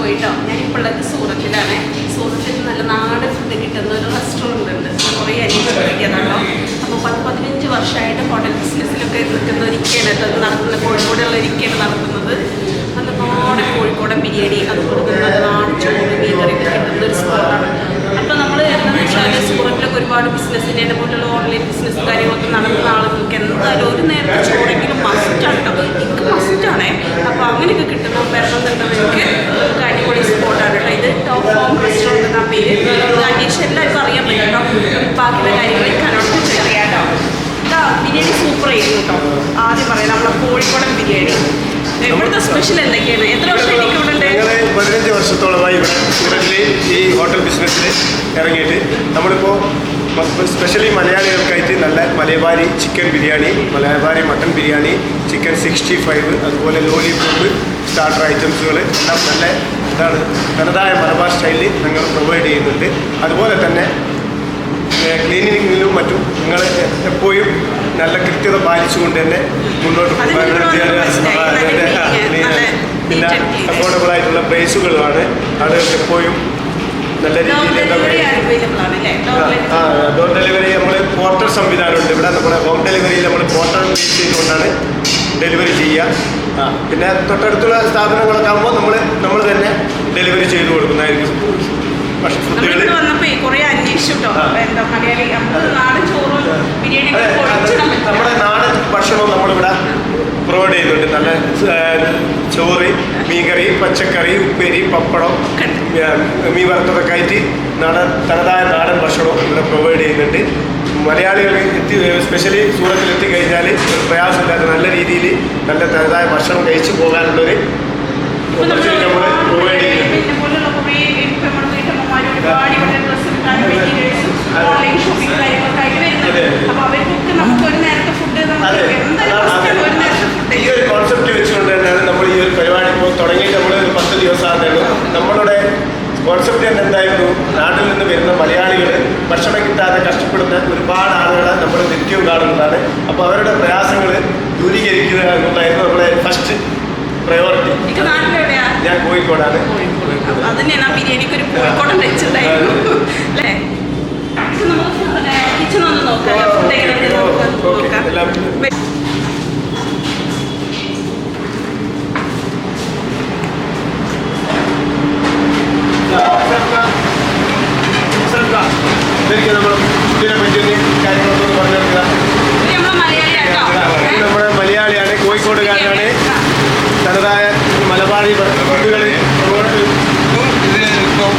പോയിട്ടോ. ഞാനിപ്പോൾ ഉള്ളത് സൂറത്തിലാണ്. സൂറത്തിൽ നല്ല നാടൻ ഫുഡ് കിട്ടുന്ന ഒരു റെസ്റ്റോറൻറ്റ് ഉണ്ട്. കുറേ അന്വേഷിച്ചിരിക്കുന്നുണ്ടോ. അപ്പോൾ 10-15 വർഷമായിട്ട് ഹോട്ടൽ ബിസിനസ്സിലൊക്കെ നിൽക്കുന്ന ഒരിക്കലാണ് അത് നടത്തുന്നത്. കോഴിക്കോടുള്ള ഒരിക്കലാണ് നടത്തുന്നത്. നല്ല നാടൻ കോഴിക്കോടൻ ബിരിയാണി, അതുപോലെ തന്നെ നല്ല നാടൻ ചോറ് മീൻകറിയൊക്കെ കിട്ടുന്ന ഒരു സ്പോട്ടാണ്. അപ്പോൾ നമ്മൾ എന്താണെന്ന് വെച്ചാൽ സൂറത്തിലൊക്കെ ഒരുപാട് ബിസിനസ്സിൻ്റെ എന്നെ പോലുള്ള ഓൺലൈൻ ബിസിനസ് കാര്യങ്ങളൊക്കെ നടത്തുന്ന ആളുകൾക്ക് എന്തായാലും ഒരു നേരത്തെ ചോറെങ്കിലും മസ്റ്റാണ് കേട്ടോ. എനിക്ക് മസ്റ്റാണേ. അപ്പോൾ അങ്ങനെയൊക്കെ കിട്ടുന്ന വരണമെന്നുണ്ടെങ്കിൽ നമുക്ക് അടിപൊളി സ്പോട്ടാണ് കേട്ടോ. ഇത് ടോപ്പ് ഫോം റെസ്റ്റോറൻറ്റ് എന്ന പേര്. അന്വേഷിച്ച് എല്ലാവർക്കും അറിയാൻ പറ്റും കേട്ടോ. ബാക്കിയുള്ള കാര്യങ്ങൾ കനോട്ട് ചെയ്യാം കേട്ടോ. ഇതാ ബിരിയാണി സൂപ്പർ ചെയ്യുന്നു കേട്ടോ. ആദ്യം പറയാം നമ്മളെ കോഴിക്കോടൻ ബിരിയാണി. ഇവിടുത്തെ സ്പെഷ്യൽ എന്തൊക്കെയാണ്? എത്ര വർഷമായിട്ട് ഇവിടെ ഉണ്ട്? 15 വർഷത്തോളമായി ഇവിടെ സൂറത്തിൽ ഈ ഹോട്ടൽ ബിസിനസ്സിൽ ഇറങ്ങിയിട്ട് നമ്മളിപ്പോൾ സ്പെഷ്യലി മലയാളികൾക്കായിട്ട് നല്ല Malabari chicken biryani, Malabari mutton biryani, chicken 65, അതുപോലെ ലോലിപോപ്പ്, സ്റ്റാർട്ടർ ഐറ്റംസുകൾ എല്ലാം നല്ല ഇതാണ് തനതായ മലബാർ സ്റ്റൈലിൽ ഞങ്ങൾ പ്രൊവൈഡ് ചെയ്യുന്നുണ്ട്. അതുപോലെ തന്നെ ക്ലീനിങ്ങിലും മറ്റും നിങ്ങൾ എപ്പോഴും നല്ല കൃത്യത പാലിച്ചുകൊണ്ട് തന്നെ മുന്നോട്ട് പിന്നെ അഫോർഡബിൾ ആയിട്ടുള്ള പ്രൈസുകളാണ്. അത് എപ്പോഴും നല്ല രീതിയിൽ എന്താ പറയുക, ഡോർ ഡെലിവറി നമ്മൾ പോർട്ടൽ സംവിധാനമുണ്ട് ഇവിടെ. നമ്മുടെ ഹോം ഡെലിവറിയിൽ നമ്മൾ പോർട്ടൽ യൂസ് ചെയ്തുകൊണ്ടാണ് ഡെലിവറി ചെയ്യുക. പിന്നെ തൊട്ടടുത്തുള്ള സ്ഥാപനങ്ങളൊക്കെ ആകുമ്പോൾ നമ്മൾ തന്നെ ഡെലിവറി ചെയ്ത് കൊടുക്കുന്നതായിരിക്കും. നമ്മുടെ നാടൻ ഭക്ഷണവും നമ്മളിവിടെ പ്രൊവൈഡ് ചെയ്യുന്നുണ്ട്. നല്ല ചോറ്, മീൻകറി, പച്ചക്കറി, ഉപ്പേരി, പപ്പടം, മീൻ വറുത്തതൊക്കെ ആയിട്ട് തനതായ നാടൻ ഭക്ഷണവും ഇവിടെ പ്രൊവൈഡ് ചെയ്യുന്നുണ്ട്. മലയാളികൾ സ്പെഷ്യലി സൂറത്തിൽ എത്തിക്കഴിഞ്ഞാൽ പ്രയാസമില്ലാതെ നല്ല രീതിയിൽ നല്ല തനതായ ഭക്ഷണം കഴിച്ചു പോകാനുള്ളൊരു ഓപ്പർച്യൂണിറ്റി നമ്മൾ പ്രൊവൈഡ് ചെയ്യുന്നുണ്ട്. ഈ ഒരു കോൺസെപ്റ്റ് വെച്ചുകൊണ്ട് തന്നെയാണ് നമ്മൾ ഈ ഒരു പരിപാടി ഇപ്പോൾ തുടങ്ങിയിട്ട് നമ്മൾ 10 ദിവസമാകുന്നുള്ളൂ. നമ്മളുടെ കോൺസെപ്റ്റ് തന്നെ എന്തായിരുന്നു, നാട്ടിൽ നിന്ന് വരുന്ന മലയാളികൾ ഭക്ഷണം കിട്ടാതെ കഷ്ടപ്പെടുന്ന ഒരുപാട് ആളുകളെ നമ്മൾ നിത്യവും കാണുന്നതാണ്. അപ്പോൾ അവരുടെ പ്രയാസങ്ങൾ ദൂരീകരിക്കുക എന്നുള്ളതായിരുന്നു നമ്മുടെ ഫസ്റ്റ് പ്രയോറിറ്റി. ഞാൻ കോഴിക്കോടാണ്. നമ്മൾ ഇതിനെ പറ്റി കാര്യങ്ങളൊക്കെ പറഞ്ഞെടുക്കുക. നമ്മുടെ മലയാളിയാണ്, കോഴിക്കോടുകാരനാണ്. തനതായ മലബാറി ഫുഡുകൾ ഇതിന് ഇപ്പോൾ